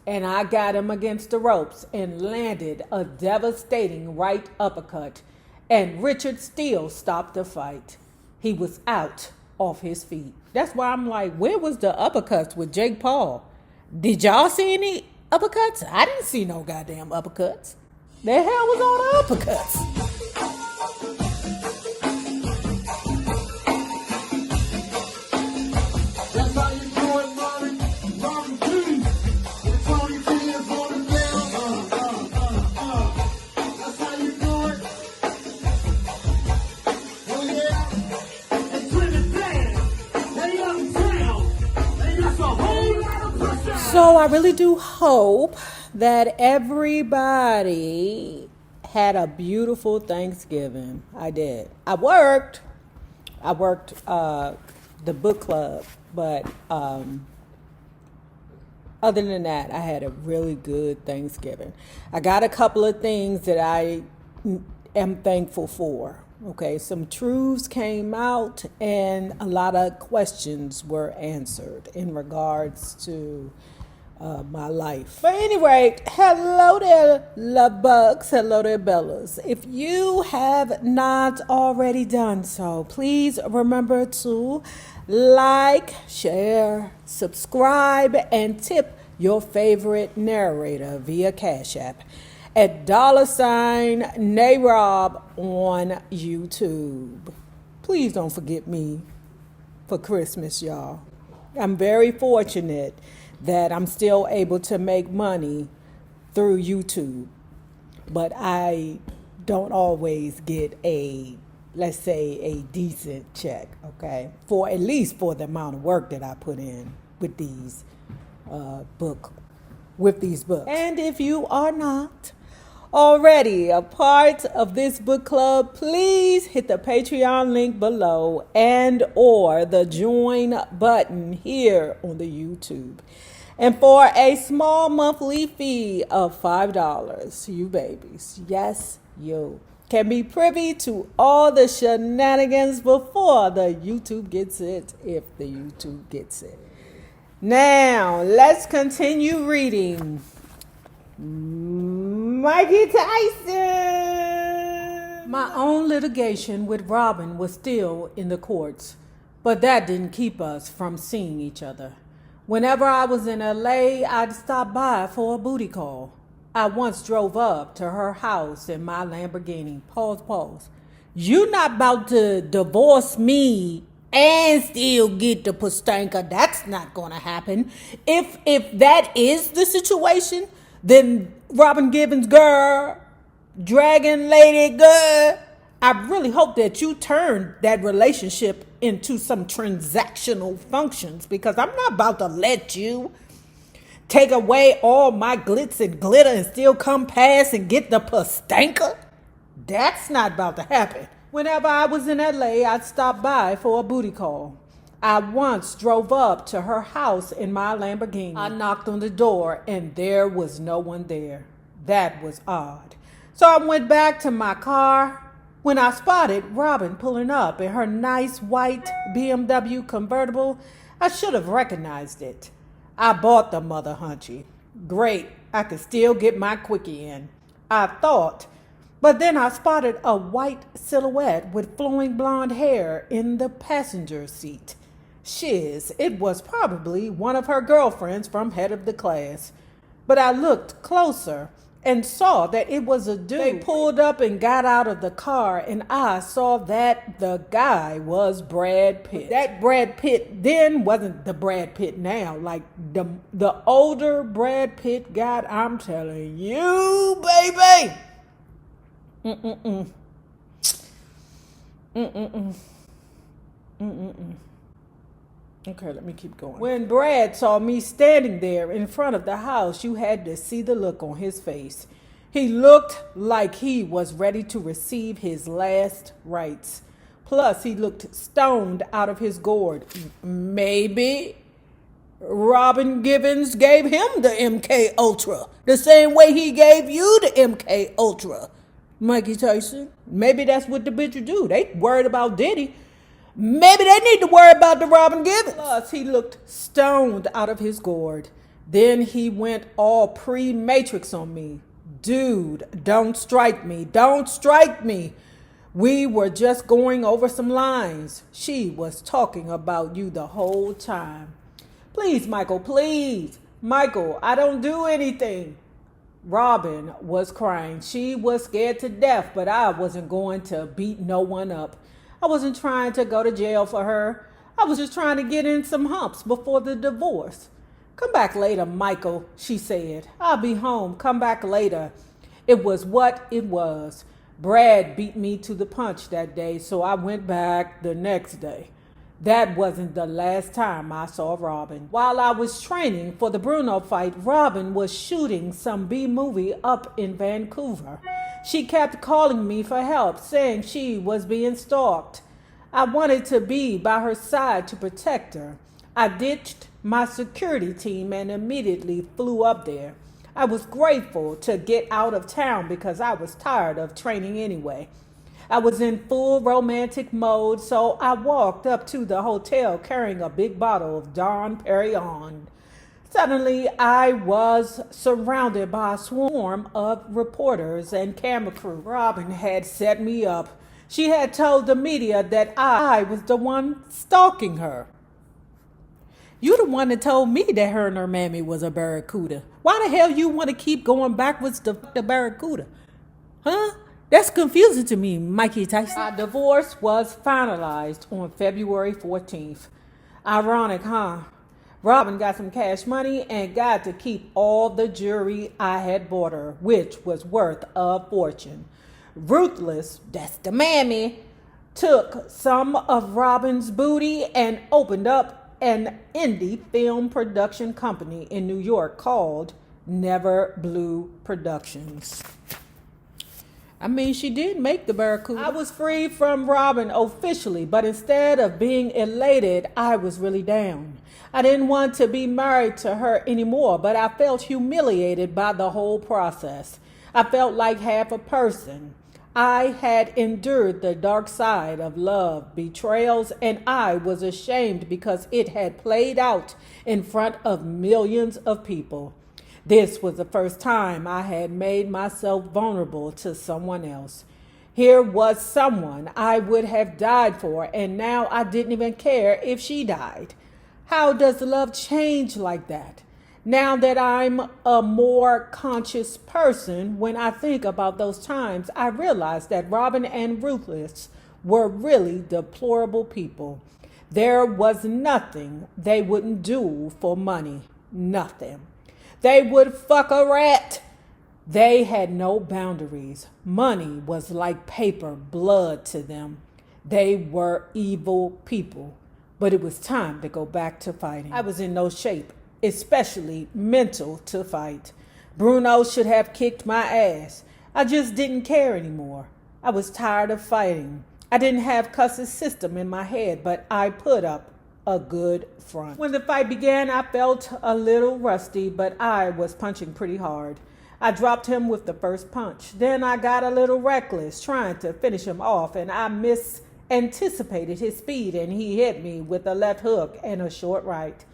and I got him against the ropes and landed a devastating right uppercut. And Richard still stopped the fight. He was out off his feet. That's why I'm like, where was the uppercuts with Jake Paul? Did y'all see any uppercuts? I didn't see no goddamn uppercuts. The hell was all the uppercuts? So I really do hope that everybody had a beautiful Thanksgiving. I did. I worked the book club, but other than that, I had a really good Thanksgiving. I got a couple of things that I am thankful for. Okay, some truths came out and a lot of questions were answered in regards to my life. But anyway, hello there, love bugs. Hello there, Bellas. If you have not already done so, please remember to like, share, subscribe, and tip your favorite narrator via Cash App at $NAROB on YouTube. Please don't forget me for Christmas, y'all. I'm very fortunate that I'm still able to make money through YouTube, but I don't always get let's say a decent check, okay? For at least for the amount of work that I put in with these books. And if you are not already a part of this book club, please hit the Patreon link below and or the join button here on the YouTube. And for a small monthly fee of $5, you babies, yes, you can be privy to all the shenanigans before the YouTube gets it, if the YouTube gets it. Now, let's continue reading Mikey Tyson. My own litigation with Robin was still in the courts, but that didn't keep us from seeing each other. Whenever I was in LA, I'd stop by for a booty call. I once drove up to her house in my Lamborghini. Pause. You not about to divorce me and still get the Pustanka. That's not gonna happen. If that is the situation, then Robin Givens girl, Dragon Lady girl, I really hope that you turn that relationship into some transactional functions, because I'm not about to let you take away all my glitz and glitter and still come past and get the Pustanka. That's not about to happen. Whenever I was in LA, I'd stop by for a booty call. I once drove up to her house in my Lamborghini. I knocked on the door and there was no one there. That was odd. So I went back to my car when I spotted Robin pulling up in her nice white BMW convertible. I should have recognized it. I bought the mother Hunching. Great, I could still get my quickie in, I thought. But then I spotted a white silhouette with flowing blonde hair in the passenger seat. Shiz, it was probably one of her girlfriends from head of the class. But I looked closer and saw that it was a dude. They pulled up and got out of the car, and I saw that the guy was Brad Pitt. That Brad Pitt then wasn't the Brad Pitt now. Like the older Brad Pitt guy, I'm telling you, baby. Okay, let me keep going. When Brad saw me standing there in front of the house, you had to see the look on his face. He looked like he was ready to receive his last rites. Plus, he looked stoned out of his gourd. Maybe Robin Givens gave him the MK Ultra the same way he gave you the MK Ultra, Mikey Tyson. Maybe that's what the bitches do. They worried about Diddy. Maybe they need to worry about the Robin Givens. Plus, he looked stoned out of his gourd. Then he went all pre-Matrix on me. Dude, don't strike me. Don't strike me. We were just going over some lines. She was talking about you the whole time. Please, Michael, please. Michael, I don't do anything. Robin was crying. She was scared to death, but I wasn't going to beat no one up. I wasn't trying to go to jail for her. I was just trying to get in some humps before the divorce. Come back later, Michael, she said. I'll be home. Come back later. It was what it was. Brad beat me to the punch that day, so I went back the next day. That wasn't the last time I saw Robin. While I was training for the Bruno fight, Robin was shooting some B-movie up in Vancouver. She kept calling me for help, saying she was being stalked. I wanted to be by her side to protect her. I ditched my security team and immediately flew up there. I was grateful to get out of town because I was tired of training anyway. I was in full romantic mode, so I walked up to the hotel carrying a big bottle of Dom Perignon. Suddenly, I was surrounded by a swarm of reporters and camera crew. Robin had set me up. She had told the media that I was the one stalking her. You the one that told me that her and her mammy was a barracuda. Why the hell you want to keep going backwards to the barracuda? Huh? That's confusing to me, Mikey Tyson. Our divorce was finalized on February 14th. Ironic, huh? Robin got some cash money and got to keep all the jewelry I had bought her, which was worth a fortune. Ruthless, that's the mammy, took some of Robin's booty and opened up an indie film production company in New York called Never Blue Productions. I mean, she did make the barracuda. I was free from Robin officially, but instead of being elated, I was really down. I didn't want to be married to her anymore, but I felt humiliated by the whole process. I felt like half a person. I had endured the dark side of love, betrayals, and I was ashamed because it had played out in front of millions of people. This was the first time I had made myself vulnerable to someone else. Here was someone I would have died for, and now I didn't even care if she died. How does love change like that? Now that I'm a more conscious person, when I think about those times, I realize that Robin and Ruthless were really deplorable people. There was nothing they wouldn't do for money. Nothing. They would fuck a rat. They had no boundaries. Money was like paper, blood to them. They were evil people. But it was time to go back to fighting. I was in no shape, especially mental, to fight. Bruno should have kicked my ass. I just didn't care anymore. I was tired of fighting. I didn't have Cuss's system in my head, but I put up a good front. When the fight began, I felt a little rusty, but I was punching pretty hard. I dropped him with the first punch. Then I got a little reckless, trying to finish him off, and I anticipated his speed, and he hit me with a left hook and a short right.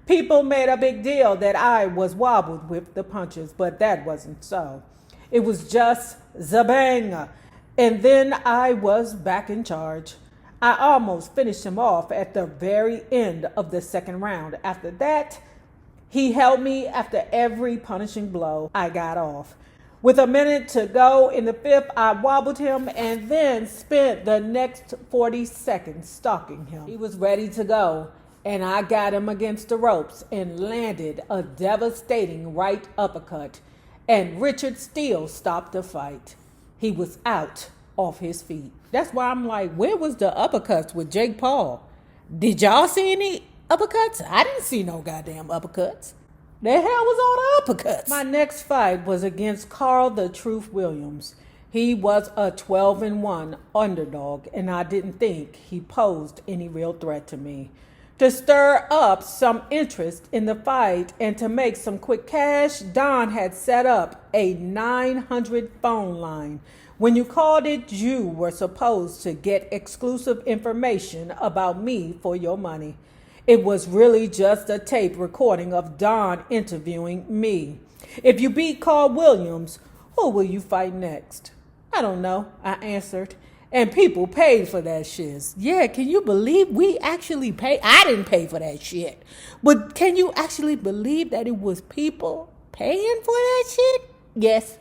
People made a big deal that I was wobbled with the punches, but that wasn't so. It was just zabang, and then I was back in charge. I almost finished him off at the very end of the second round. After that, he held me after every punishing blow I got off. With a minute to go in the fifth, I wobbled him and then spent the next 40 seconds stalking him. He was ready to go, and I got him against the ropes and landed a devastating right uppercut, and Richard Steele stopped the fight. He was out off his feet. That's why I'm like, where was the uppercuts with Jake Paul? Did y'all see any uppercuts? I didn't see no goddamn uppercuts. The hell was all the uppercuts? My next fight was against Carl the Truth Williams. He was a 12-1 underdog, and I didn't think he posed any real threat to me. To stir up some interest in the fight and to make some quick cash, Don had set up a 900 phone line. When you called it, you were supposed to get exclusive information about me for your money. It was really just a tape recording of Don interviewing me. If you beat Carl Williams, who will you fight next? I don't know, I answered. And people paid for that shit. Yeah, can you believe we actually paid? I didn't pay for that shit. But can you actually believe that it was people paying for that shit? Yes.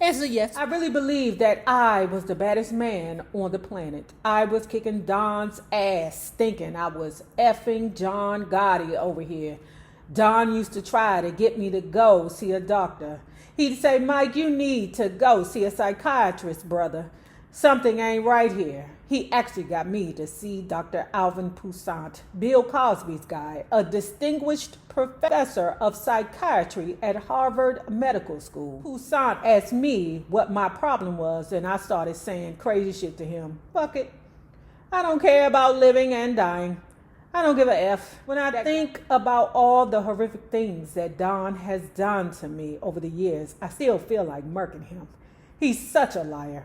Answer yes. I really believed that I was the baddest man on the planet. I was kicking Don's ass, thinking I was effing John Gotti over here. Don used to try to get me to go see a doctor. He'd say, Mike, you need to go see a psychiatrist, brother. Something ain't right here. He actually got me to see Dr. Alvin Poussant, Bill Cosby's guy, a distinguished professor of psychiatry at Harvard Medical School. Poussant asked me what my problem was, and I started saying crazy shit to him. Fuck it. I don't care about living and dying. I don't give a F. When I think about all the horrific things that Don has done to me over the years, I still feel like murking him. He's such a liar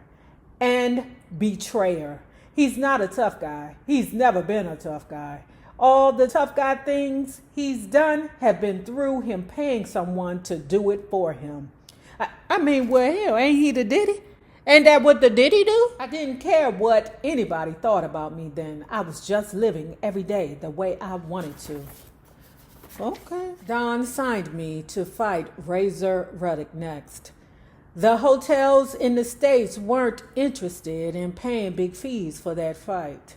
and betrayer. He's not a tough guy. He's never been a tough guy. All the tough guy things he's done have been through him paying someone to do it for him. I mean, well, hell, ain't he the Diddy? Ain't that what the Diddy do? I didn't care what anybody thought about me then. I was just living every day the way I wanted to. Okay. Don signed me to fight Razor Ruddock next. The hotels in the States weren't interested in paying big fees for that fight.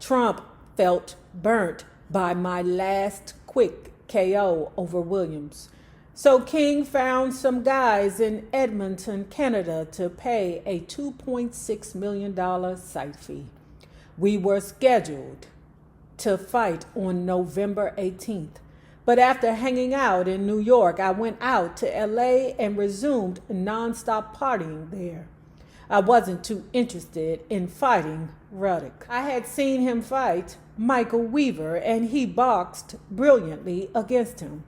Trump felt burnt by my last quick KO over Williams. So King found some guys in Edmonton, Canada to pay a $2.6 million site fee. We were scheduled to fight on November 18th. But after hanging out in New York, I went out to LA and resumed nonstop partying there. I wasn't too interested in fighting Ruddock. I had seen him fight Michael Weaver, and he boxed brilliantly against him.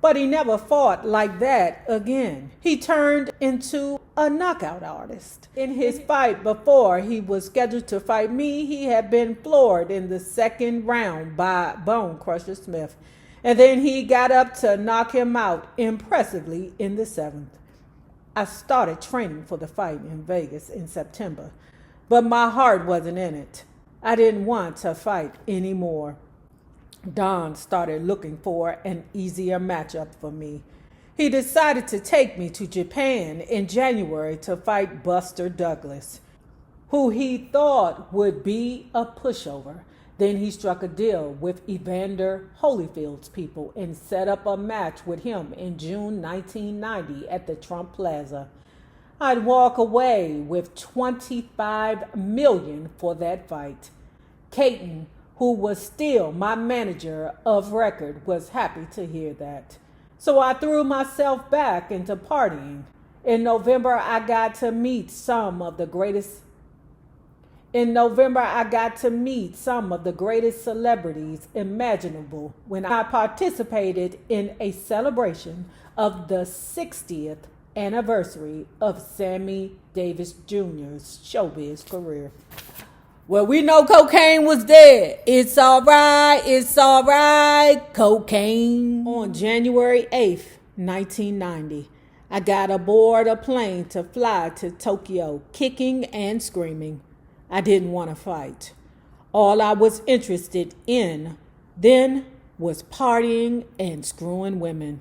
But he never fought like that again. He turned into a knockout artist. In his fight before he was scheduled to fight me, he had been floored in the second round by Bone Crusher Smith. And then he got up to knock him out impressively in the seventh. I started training for the fight in Vegas in September, but my heart wasn't in it. I didn't want to fight anymore. Don started looking for an easier matchup for me. He decided to take me to Japan in January to fight Buster Douglas, who he thought would be a pushover. Then he struck a deal with Evander Holyfield's people and set up a match with him in June 1990 at the Trump Plaza. I'd walk away with $25 million for that fight. Caton, who was still my manager of record, was happy to hear that. So I threw myself back into partying. In November, I got to meet some of the greatest celebrities imaginable when I participated in a celebration of the 60th anniversary of Sammy Davis Jr.'s showbiz career. Well, we know cocaine was dead. It's all right, cocaine. On January 8th, 1990, I got aboard a plane to fly to Tokyo, kicking and screaming. I didn't want to fight. All I was interested in then was partying and screwing women.